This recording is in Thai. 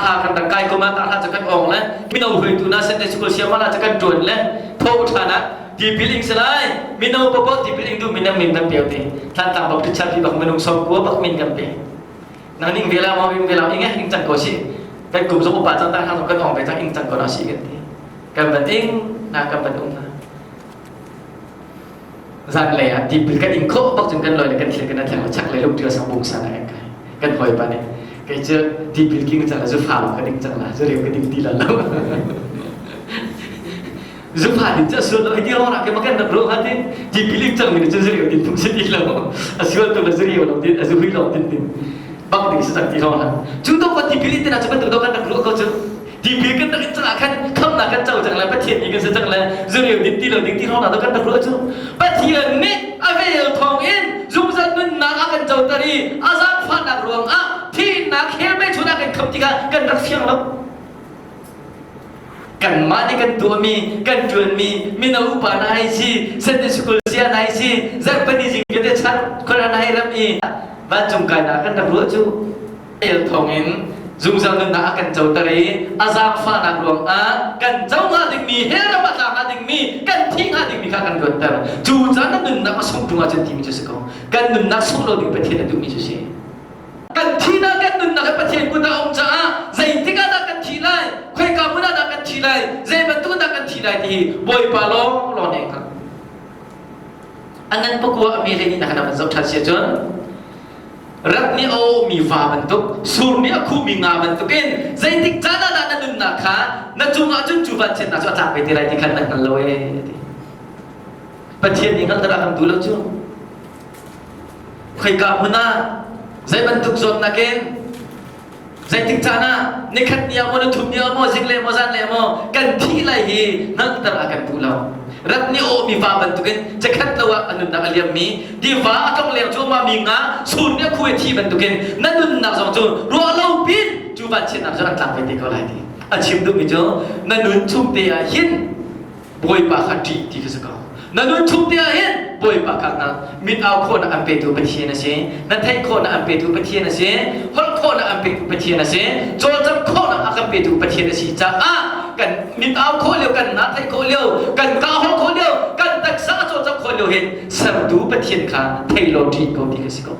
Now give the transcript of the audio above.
หากันตะไกก็มาตาหาจะกันออกแล้วมินาหุยตุนาเซนเดสกุลเสียมาลาจะกันจวนแล้วพออุทานะดีพิลิงสลายมินาอุปปดีพิลิงดูมินามินกันเปียวเตท่านตามบอกพิชาที่บอกมนุษย์สมกัวบอกมินกันเปียนั่งนิ่งเวลามาวิ่งเวลาอย่างเงี้ยอิงจังก็สิกันกลุ่มสมุปบาทจังตาทางกันออกไปจากอิงจังก็น่าสิกันทีกันบันอิงนะกันบันอุ้งนะสันเลยอ่ะดีพิลกันอิงโคบอกจนกันลอยเลยกันเขียนกันนั่นแหละชักเลยลูกเดือดสมบูรณ์สานอะไรกันหอยปะเนี่ยcái chưa thì biến kinh chẳng là giúp phàm cái định chẳng là giúp điều cái định đi là lâu giúp phàm định chẳng sửa lại đi lo là cái mà cái đặc biệt hơn thì biến linh chẳng mình cho giúp điều định cũng sẽ đi lâu sửa tôi là giúp điều lòng tin giúp huy lòng tin bắc định sẽ chẳng đi lo là chúng tôi có thì biến linh tên nào chúng ta tự đâu cái đặc biệt câu chứ thì biến cái đặc biệt chẳng là khăn không là cái châu chẳng là bất thiện gì cái sẽ chẳng là giúp điều định đi lo là tôi cái đặc biệt chứ bất thiện nè ai về thòng yên dùng dân nên nã cái châu ta đi azan phạt đặc ruộng áที่นักเฮลไม่ชุนักกันคำที่กันรักเสียงแล้วกันมาที่กันตัวมีกันจวนมีนาอุปานาให้สิเส้นสกุลเสียนายสิจะเป็นจริงก็ได้ชัดคนนั้นให้รับอีบ้านจงการนักกันตำรวจจูเอลทองอินจุงจังนึกนักกันเจ้าตรีอาซาฟ้านักหลวงกันเจ้าหน้าดิ่งมีเฮลมาตามหน้าดิ่งมีกันทิ้งหน้าดิ่งมีข้ากันกดแต่จูจันนั้นนึกนักมาส่งตรงอาจารย์ที่มีจุดสกัดกันนึกนักส่งเราดิ่งไปที่นั่นดิ่งมีจุดเสียกันที่นั่นกันนึกนักประเทศกุฎาองจ้าใจที่กันนักกันที่ไรคุยกับมุนานักกันที่ไรใจบรรทุกนักกันที่ไรที่บอยปาลองรอนเองครับอันนั้นพวกว่าอเมริกานี่นะครับมันจะทัดเสียจนรัฐนี้เอามีฟ้าบรรทุกสูรนี้คู่มีงาบรรทุกเองใจที่จ้านั่นนั่นนึกนักค่ะนั่นจุงอาจุนจุบันเช่นนั่นจะจับไปที่ไรที่ขันนั่นกันเลยประเทศนี้กันตระกันดูแล้วจุคุยกับมุนาใจบรรทุกจนนักเองใจติดจานะนิคัดเนียมนุทุบเนียมจิกเลมจันเลมกันที่ไรฮีนั่งตระกันดูแล้วรัฐนี้โอมีฟ้าบรรทุกเองจะคัดตัวอันนั้นนักเลี้ยงมีดีฟ้าต้องเลี้ยงจูมามีงาสูนเนี่ยคุยที่บรรทุกเองนั่นนุ่นนักสองจูรัวเล่าปินจูบันเช่นนักจะรักจับไปที่เขาไรดีอาชีพดูมิจูนั่นนุ่นชุ่มเตียหินบอยปากขัดจีที่เขาสกัดนั่นนุ่นชุ่มเตียหินบอยปากขัดนะมิดเอาคนอันเป็นตัวเป็นเทียนนะเช่นั่นไทยคนอันเป็นตัวเป็นเทียนนะเช่ฮอลคนอันเป็นตัวเป็นเทียนนะเช่โจรจับคนอันเป็นตัวเป็นเทียนนะเช่จ้ากันมิดเอาคนเลี้ยวกันนัดไทยคนเลี้ยวกันก้าวคนเลี้ยวกันตักษาโจรจับคนเลี้ยวเห็นสัมดูเป็นเทียนขาไทยโลดีก็ที่เขาสกัด